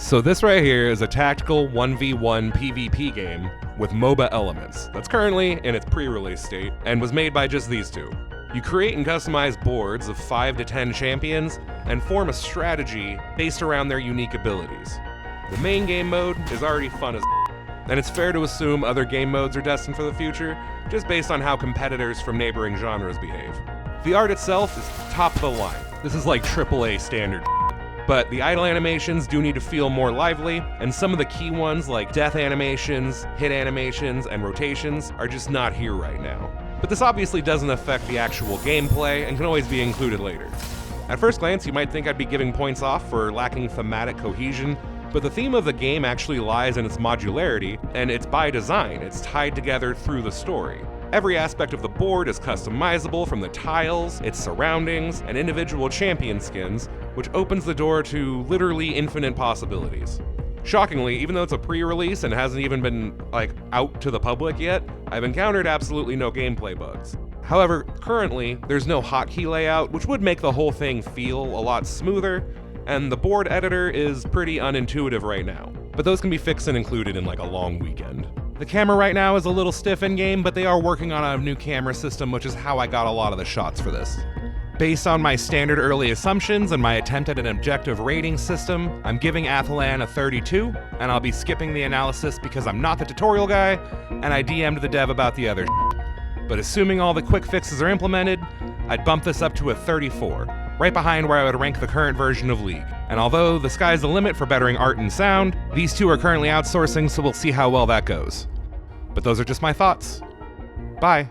So this right here is a tactical 1v1 PvP game with MOBA elements that's currently in its pre-release state and was made by just these two. You create and customize boards of 5 to 10 champions and form a strategy based around their unique abilities. The main game mode is already fun as and it's fair to assume other game modes are destined for the future, just based on how competitors from neighboring genres behave. The art itself is top of the line. This is like AAA standard. But the idle animations do need to feel more lively, and some of the key ones like death animations, hit animations, and rotations are just not here right now. But this obviously doesn't affect the actual gameplay and can always be included later. At first glance, you might think I'd be giving points off for lacking thematic cohesion, but the theme of the game actually lies in its modularity, and it's by design. It's tied together through the story. Every aspect of the board is customizable, from the tiles, its surroundings, and individual champion skins, which opens the door to literally infinite possibilities. Shockingly, even though it's a pre-release and hasn't even been out to the public yet, I've encountered absolutely no gameplay bugs. However, currently, there's no hotkey layout, which would make the whole thing feel a lot smoother, and the board editor is pretty unintuitive right now. But those can be fixed and included in a long weekend. The camera right now is a little stiff in-game, but they are working on a new camera system, which is how I got a lot of the shots for this. Based on my standard early assumptions and my attempt at an objective rating system, I'm giving Athelan a 32, and I'll be skipping the analysis because I'm not the tutorial guy, and I DM'd the dev about the other But assuming all the quick fixes are implemented, I'd bump this up to a 34, right behind where I would rank the current version of League. And although the sky's the limit for bettering art and sound, these two are currently outsourcing, so we'll see how well that goes. But those are just my thoughts. Bye.